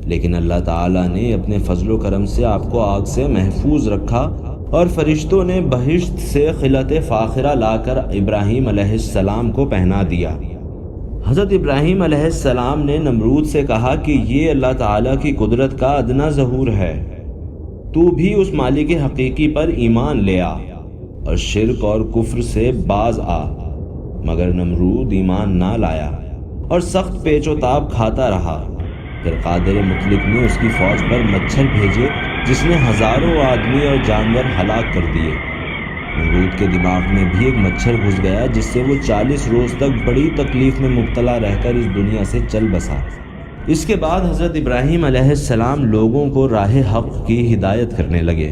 لیکن اللہ تعالیٰ نے اپنے فضل و کرم سے آپ کو آگ سے محفوظ رکھا اور فرشتوں نے بہشت سے خلعت فاخرہ لا کر ابراہیم علیہ السلام کو پہنا دیا۔ حضرت ابراہیم علیہ السلام نے نمرود سے کہا کہ یہ اللہ تعالیٰ کی قدرت کا ادنا ظہور ہے، تو بھی اس مالک حقیقی پر ایمان لے آ اور شرک اور کفر سے باز آ۔ مگر نمرود ایمان نہ لایا اور سخت پیچ و تاب کھاتا رہا۔ پھر قادر مطلق نے اس کی فوج پر مچھر بھیجے جس نے ہزاروں آدمی اور جانور ہلاک کر دیے۔ نمرود کے دماغ میں بھی ایک مچھر گھس گیا جس سے وہ 40 روز تک بڑی تکلیف میں مبتلا رہ کر اس دنیا سے چل بسا۔ اس کے بعد حضرت ابراہیم علیہ السلام لوگوں کو راہ حق کی ہدایت کرنے لگے۔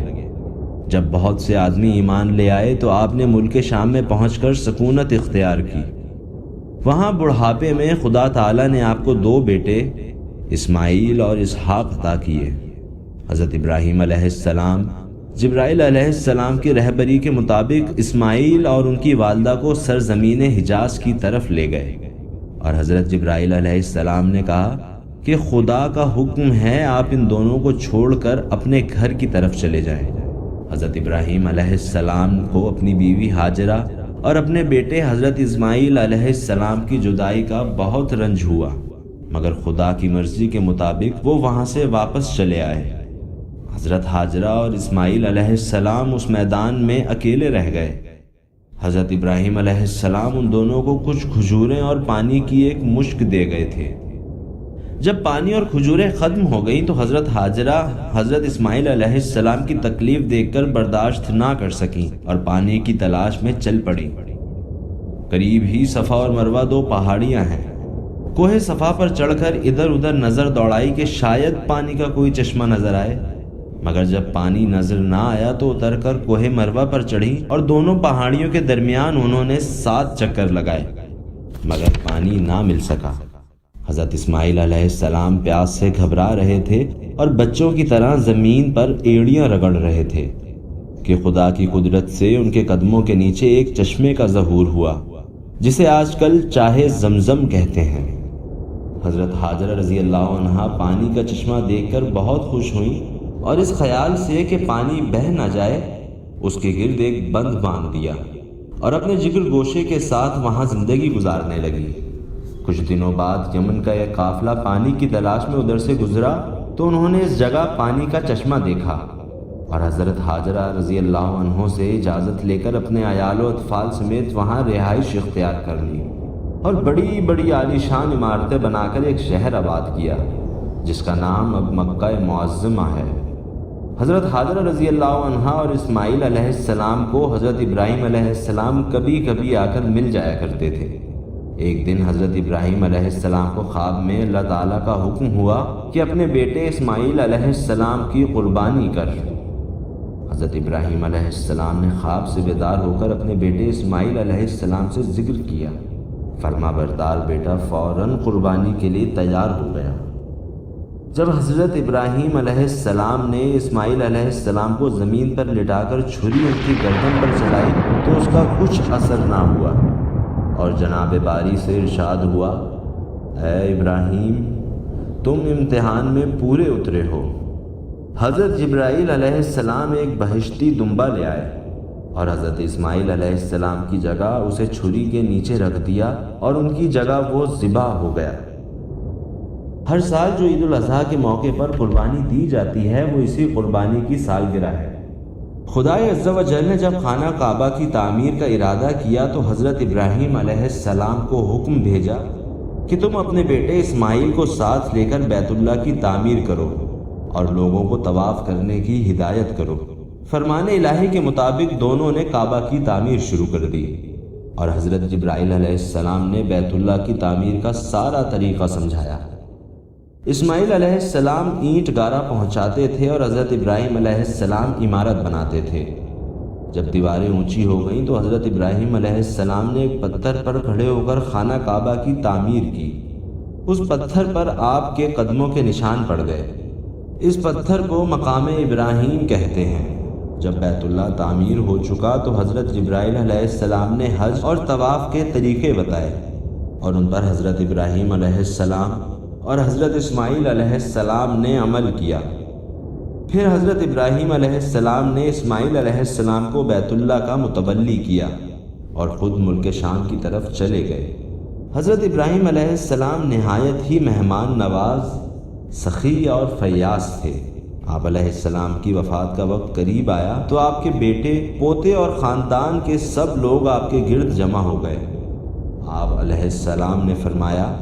جب بہت سے آدمی ایمان لے آئے تو آپ نے ملک شام میں پہنچ کر سکونت اختیار کی۔ وہاں بڑھاپے میں خدا تعالیٰ نے آپ کو 2 بیٹے اسماعیل اور اسحاق عطا کیے۔ حضرت ابراہیم علیہ السلام جبرائیل علیہ السلام کی رہبری کے مطابق اسماعیل اور ان کی والدہ کو سرزمین حجاز کی طرف لے گئے، اور حضرت جبرائیل علیہ السلام نے کہا کہ خدا کا حکم ہے آپ ان دونوں کو چھوڑ کر اپنے گھر کی طرف چلے جائیں۔ حضرت ابراہیم علیہ السلام کو اپنی بیوی ہاجرہ اور اپنے بیٹے حضرت اسماعیل علیہ السلام کی جدائی کا بہت رنج ہوا، مگر خدا کی مرضی کے مطابق وہ وہاں سے واپس چلے آئے۔ حضرت ہاجرہ اور اسماعیل علیہ السلام اس میدان میں اکیلے رہ گئے۔ حضرت ابراہیم علیہ السلام ان دونوں کو کچھ کھجوریں اور پانی کی ایک مشک دے گئے تھے۔ جب پانی اور کھجوریں ختم ہو گئیں تو حضرت ہاجرہ حضرت اسماعیل علیہ السلام کی تکلیف دیکھ کر برداشت نہ کر سکیں اور پانی کی تلاش میں چل پڑیں۔ قریب ہی صفا اور مروہ 2 پہاڑیاں ہیں۔ کوہ صفا پر چڑھ کر ادھر ادھر نظر دوڑائی کہ شاید پانی کا کوئی چشمہ نظر آئے، مگر جب پانی نظر نہ آیا تو اتر کر کوہ مروہ پر چڑھی اور دونوں پہاڑیوں کے درمیان انہوں نے 7 چکر لگائے، مگر پانی نہ مل سکا۔ حضرت اسماعیل علیہ السلام پیاس سے گھبرا رہے تھے اور بچوں کی طرح زمین پر ایڑیاں رگڑ رہے تھے کہ خدا کی قدرت سے ان کے قدموں کے نیچے ایک چشمے کا ظہور ہوا جسے آج کل چاہے زمزم کہتے ہیں۔ حضرت ہاجرہ رضی اللہ عنہا پانی کا چشمہ دیکھ کر بہت خوش ہوئیں اور اس خیال سے کہ پانی بہہ نہ جائے اس کے گرد ایک بند باندھ دیا اور اپنے جگر گوشے کے ساتھ وہاں زندگی گزارنے لگی۔ کچھ دنوں بعد یمن کا ایک قافلہ پانی کی تلاش میں ادھر سے گزرا تو انہوں نے اس جگہ پانی کا چشمہ دیکھا اور حضرت ہاجرہ رضی اللہ عنہ سے اجازت لے کر اپنے عیال و اطفال سمیت وہاں رہائش اختیار کر لی اور بڑی بڑی عالیشان عمارتیں بنا کر ایک شہر آباد کیا جس کا نام اب مکہ معظمہ ہے۔ حضرت ہاجرہ رضی اللہ عنہا اور اسماعیل علیہ السلام کو حضرت ابراہیم علیہ السلام کبھی کبھی آ کر مل جایا کرتے تھے۔ ایک دن حضرت ابراہیم علیہ السلام کو خواب میں اللہ تعالیٰ کا حکم ہوا کہ اپنے بیٹے اسماعیل علیہ السلام کی قربانی کر۔ حضرت ابراہیم علیہ السلام نے خواب سے بیدار ہو کر اپنے بیٹے اسماعیل علیہ السلام سے ذکر کیا۔ فرما بردار بیٹا فوراً قربانی کے لیے تیار ہو گیا۔ جب حضرت ابراہیم علیہ السلام نے اسماعیل علیہ السلام کو زمین پر لٹا کر چھری ان کی گردن پر چلائی تو اس کا کچھ اثر نہ ہوا اور جناب باری سے ارشاد ہوا، اے ابراہیم تم امتحان میں پورے اترے ہو۔ حضرت جبرائیل علیہ السلام ایک بہشتی دمبا لے آئے اور حضرت اسماعیل علیہ السلام کی جگہ اسے چھری کے نیچے رکھ دیا اور ان کی جگہ وہ ذبح ہو گیا۔ ہر سال جو عید الاضحیٰ کے موقع پر قربانی دی جاتی ہے وہ اسی قربانی کی سالگرہ ہے۔ خدائے عز و جل نے جب خانہ کعبہ کی تعمیر کا ارادہ کیا تو حضرت ابراہیم علیہ السلام کو حکم بھیجا کہ تم اپنے بیٹے اسماعیل کو ساتھ لے کر بیت اللہ کی تعمیر کرو اور لوگوں کو طواف کرنے کی ہدایت کرو۔ فرمان الہی کے مطابق دونوں نے کعبہ کی تعمیر شروع کر دی اور حضرت جبرائیل علیہ السلام نے بیت اللہ کی تعمیر کا سارا طریقہ سمجھایا۔ اسماعیل علیہ السلام اینٹ گارا پہنچاتے تھے اور حضرت ابراہیم علیہ السلام عمارت بناتے تھے۔ جب دیواریں اونچی ہو گئیں تو حضرت ابراہیم علیہ السلام نے ایک پتھر پر کھڑے ہو کر خانہ کعبہ کی تعمیر کی۔ اس پتھر پر آپ کے قدموں کے نشان پڑ گئے۔ اس پتھر کو مقام ابراہیم کہتے ہیں۔ جب بیت اللہ تعمیر ہو چکا تو حضرت جبرائیل علیہ السلام نے حج اور طواف کے طریقے بتائے اور ان پر حضرت ابراہیم علیہ السلام اور حضرت اسماعیل علیہ السلام نے عمل کیا۔ پھر حضرت ابراہیم علیہ السلام نے اسماعیل علیہ السلام کو بیت اللہ کا متولی کیا اور خود ملک شام کی طرف چلے گئے۔ حضرت ابراہیم علیہ السلام نہایت ہی مہمان نواز، سخی اور فیاض تھے۔ آپ علیہ السلام کی وفات کا وقت قریب آیا تو آپ کے بیٹے، پوتے اور خاندان کے سب لوگ آپ کے گرد جمع ہو گئے۔ آپ علیہ السلام نے فرمایا،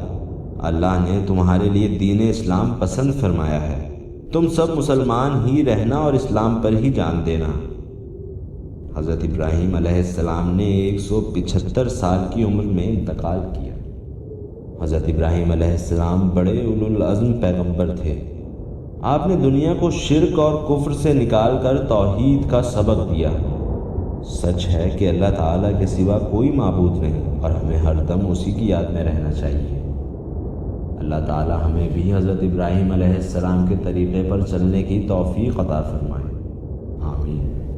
اللہ نے تمہارے لیے دین اسلام پسند فرمایا ہے، تم سب مسلمان ہی رہنا اور اسلام پر ہی جان دینا۔ حضرت ابراہیم علیہ السلام نے 175 سال کی عمر میں انتقال کیا۔ حضرت ابراہیم علیہ السلام بڑے اولو العزم پیغمبر تھے۔ آپ نے دنیا کو شرک اور کفر سے نکال کر توحید کا سبق دیا۔ سچ ہے کہ اللہ تعالیٰ کے سوا کوئی معبود نہیں اور ہمیں ہر دم اسی کی یاد میں رہنا چاہیے۔ اللہ تعالیٰ ہمیں بھی حضرت ابراہیم علیہ السلام کے طریقے پر چلنے کی توفیق عطا فرمائے۔ آمین۔